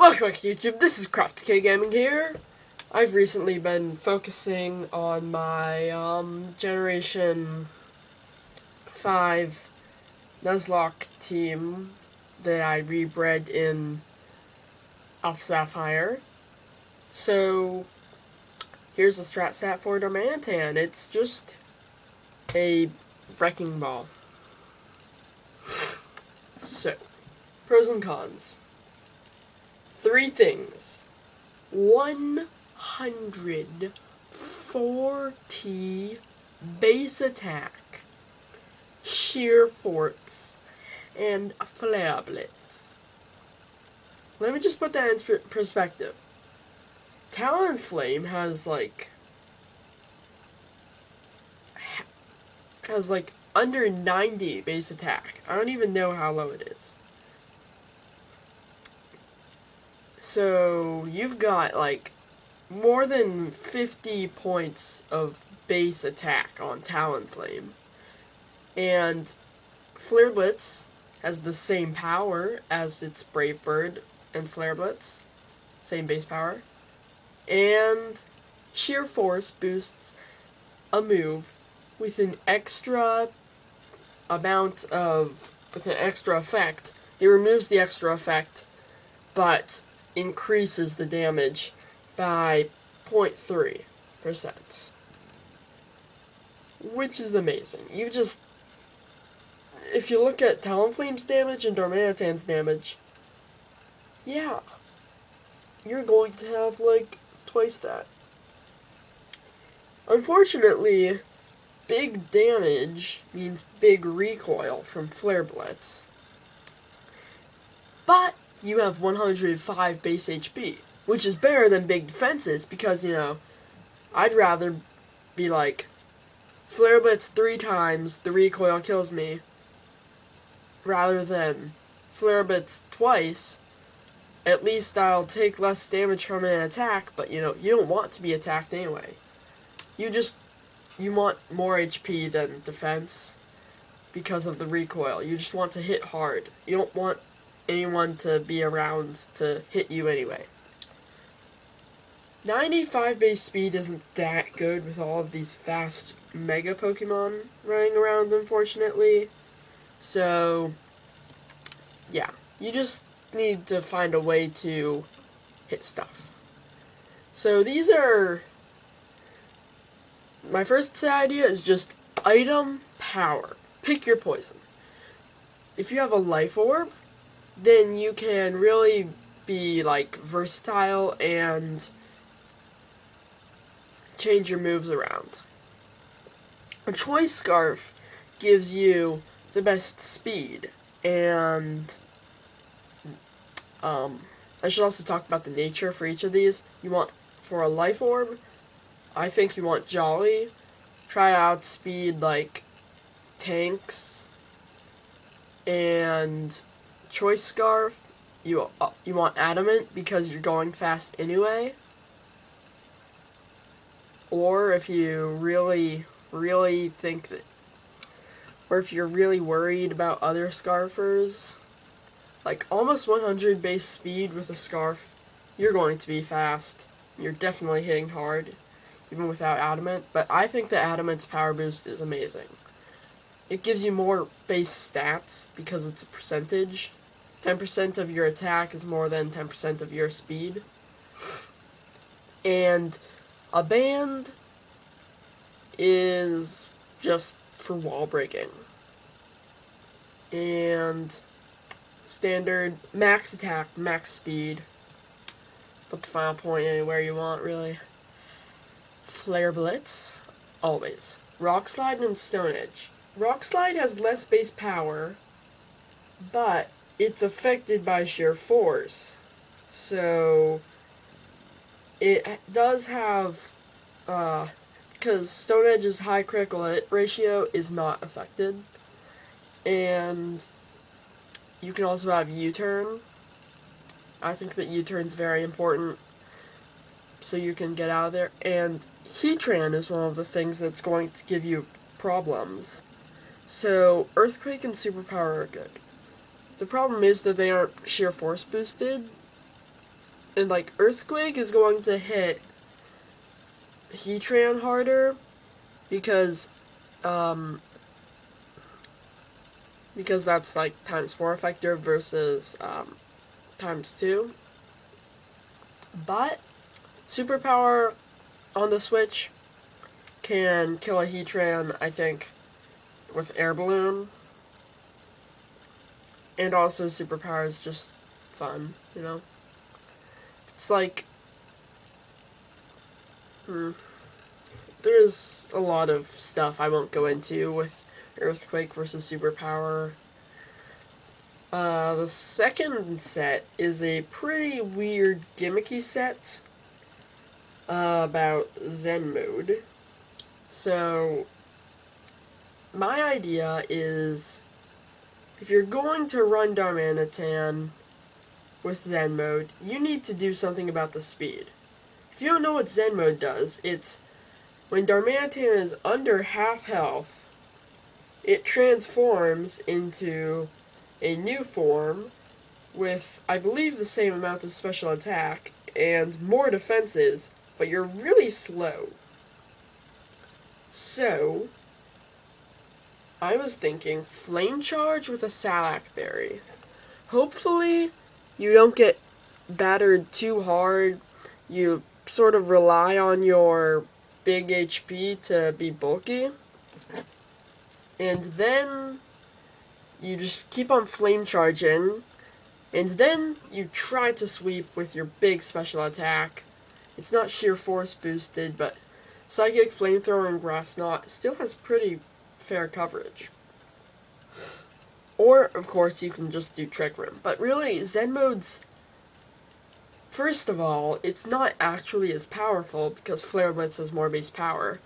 Welcome back to YouTube, this is CraftK Gaming here. I've recently been focusing on my Generation 5 Nuzlocke team that I rebred in Alpha Sapphire. So, here's the Strat Sat for Darmanitan. It's just a wrecking ball. So, pros and cons. 3 things. 140 base attack, sheer force, and flare blitz. Let me just put that in perspective. Talonflame has under 90 base attack. I don't even know how low it is. So, you've got, more than 50 points of base attack on Talonflame. And Flare Blitz has the same power as its Brave Bird and Flare Blitz. Same base power. And Sheer Force boosts a move with an extra effect. It removes the extra effect, but increases the damage by 0.3%. Which is amazing. If you look at Talonflame's damage and Darmanitan's damage, yeah, you're going to have, twice that. Unfortunately, big damage means big recoil from Flare Blitz. But you have 105 base HP, which is better than big defenses because, I'd rather be Flare Blitz 3 times, the recoil kills me, rather than Flare Blitz twice. At least I'll take less damage from an attack, but, you don't want to be attacked anyway. You want more HP than defense because of the recoil. You just want to hit hard. You don't want anyone to be around to hit you anyway. 95 base speed isn't that good with all of these fast Mega Pokemon running around, unfortunately. So, yeah. You just need to find a way to hit stuff. So these are... My first idea is just item power. Pick your poison. If you have a Life Orb, then you can really be, versatile and change your moves around. A Choice Scarf gives you the best speed, and I should also talk about the nature for each of these. For a Life Orb, I think you want Jolly. Try to outspeed, tanks, and Choice Scarf, you want Adamant because you're going fast anyway. Or if you really think that, or if you're really worried about other Scarfers, almost 100 base speed with a Scarf, you're going to be fast. You're definitely hitting hard, even without Adamant. But I think the Adamant's power boost is amazing. It gives you more base stats because it's a percentage. 10% of your attack is more than 10% of your speed. And a Band is just for wall breaking. And standard max attack, max speed. Put the final point anywhere you want, really. Flare Blitz, always. Rock Slide and Stone Edge. Rock Slide has less base power, but it's affected by sheer force. So, it does have, because Stone Edge's high critical hit ratio is not affected. And you can also have U-turn. I think that U-turn's very important so you can get out of there. And Heatran is one of the things that's going to give you problems. So, Earthquake and Superpower are good. The problem is that they aren't sheer force boosted, And like Earthquake is going to hit Heatran harder because that's like ×4 effective versus ×2. But Superpower on the Switch can kill a Heatran, I think, with Air Balloon. And also Superpower is just fun, you know? It's like, there's a lot of stuff I won't go into with Earthquake versus Superpower. The second set is a pretty weird gimmicky set about Zen Mode. So, my idea is, if you're going to run Darmanitan with Zen Mode, you need to do something about the speed. If you don't know what Zen Mode does, it's when Darmanitan is under half health, it transforms into a new form with, I believe, the same amount of special attack and more defenses, but you're really slow. So, I was thinking Flame Charge with a Salac Berry. Hopefully, you don't get battered too hard. You sort of rely on your big HP to be bulky. And then you just keep on Flame Charging. And then you try to sweep with your big special attack. It's not sheer force boosted, but Psychic, Flamethrower, and Grass Knot still has pretty fair coverage. Or, of course, you can just do Trick Room. But really, Zen Mode's, first of all, it's not actually as powerful because Flare Blitz has more base power,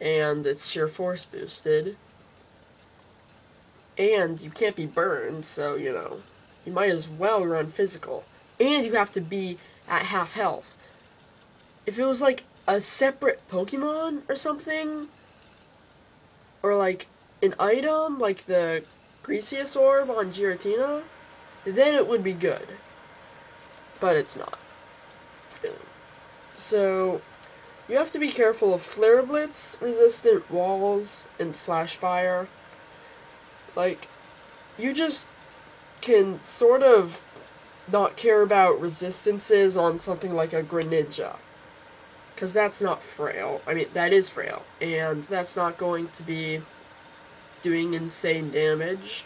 and it's sheer force boosted. And you can't be burned, so, you know, you might as well run physical. And you have to be at half health. If it was like a separate Pokemon or something, or like an item like the Greasius Orb on Giratina, then it would be good. But it's not. So, you have to be careful of Flare Blitz resistant walls and Flash Fire. Like, you just can sort of not care about resistances on something like a Greninja. Because that's not frail. I mean, that is frail. And that's not going to be doing insane damage.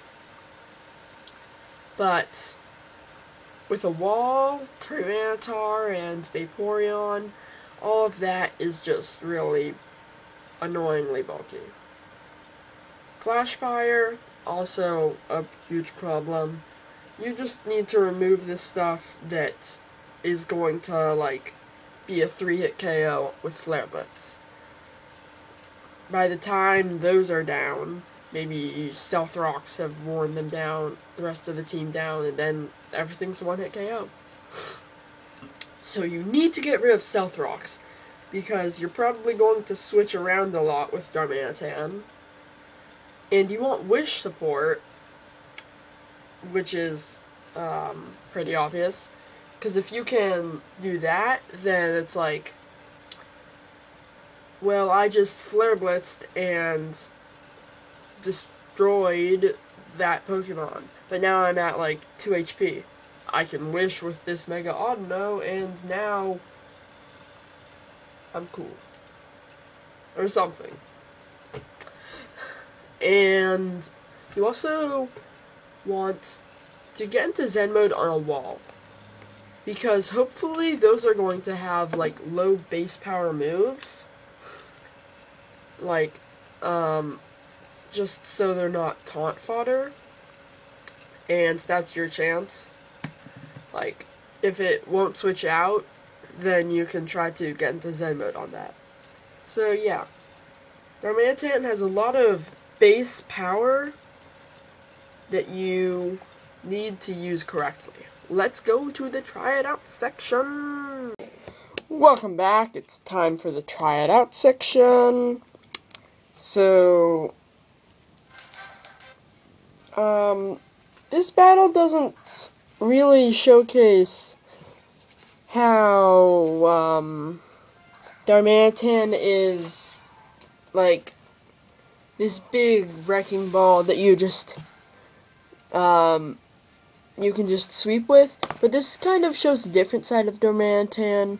But with a wall, Tyranitar, and Vaporeon, all of that is just really annoyingly bulky. Flash Fire, also a huge problem. You just need to remove this stuff that is going to, like, be a 3-hit KO with Flare Blitz. By the time those are down, maybe Stealth Rocks have worn them down, the rest of the team down, and then everything's a 1-hit KO. So you need to get rid of Stealth Rocks, because you're probably going to switch around a lot with Darmanitan. And you want Wish support, which is pretty obvious. Because if you can do that, then it's like, well, I just Flare Blitzed and destroyed that Pokemon. But now I'm at like 2 HP. I can Wish with this Mega Audino, and now I'm cool. Or something. And you also want to get into Zen Mode on a wall. Because hopefully those are going to have, like, low base power moves. Like, just so they're not taunt fodder. And that's your chance. Like, if it won't switch out, then you can try to get into Zen Mode on that. So, yeah. Darmanitan has a lot of base power that you need to use correctly. Let's go to the Try It Out section. Welcome back. It's time for the Try It Out section. So, this battle doesn't really showcase how Darmanitan is like this big wrecking ball that you just you can just sweep with, but this kind of shows a different side of Darmanitan,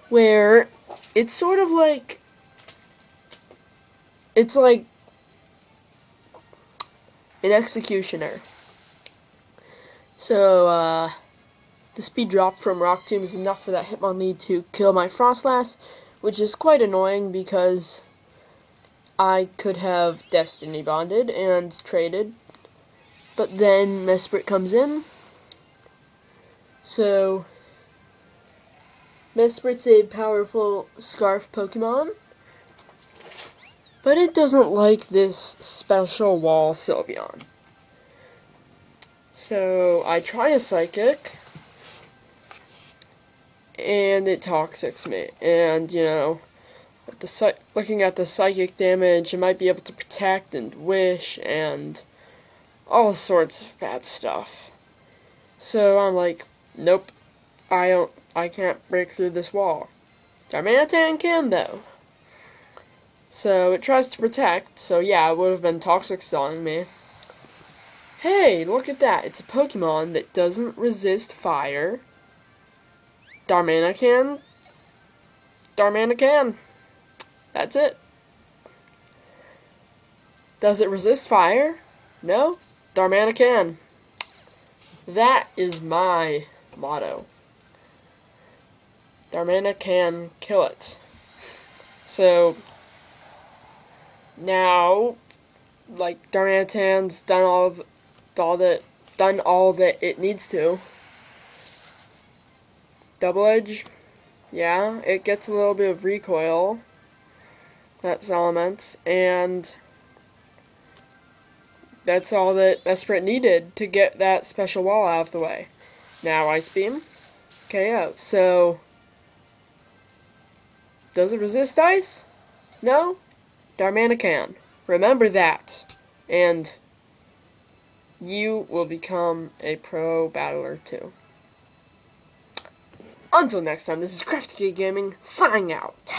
where it's sort of like it's like an executioner. So the speed drop from Rock Tomb is enough for that Hitmonlee to kill my Frostlass, which is quite annoying because I could have Destiny Bonded and traded, but then Mesprit comes in. So Mesprit's a powerful Scarf Pokemon, but it doesn't like this special wall Sylveon. So I try a Psychic, and it Toxics me, and you know, looking at the Psychic damage, it might be able to Protect and Wish and all sorts of bad stuff. So I'm like, nope, I can't break through this wall. Darmanitan can though. So it tries to Protect, so yeah, it would have been Toxic Stalling me. Hey, look at that, it's a Pokemon that doesn't resist fire. Darmanitan. That's it. Does it resist fire? No? Darmanitan. That is my motto. Darmanitan, kill it. So now, like, Darmanitan's done all that it needs to. Double Edge, yeah, it gets a little bit of recoil. That's elements, and that's all that Mesprit needed to get that special wall out of the way. Now Ice Beam, KO. So, does it resist ice? No? Darmanitan. Remember that. And you will become a pro battler too. Until next time, this is Crafty Gaming, signing out.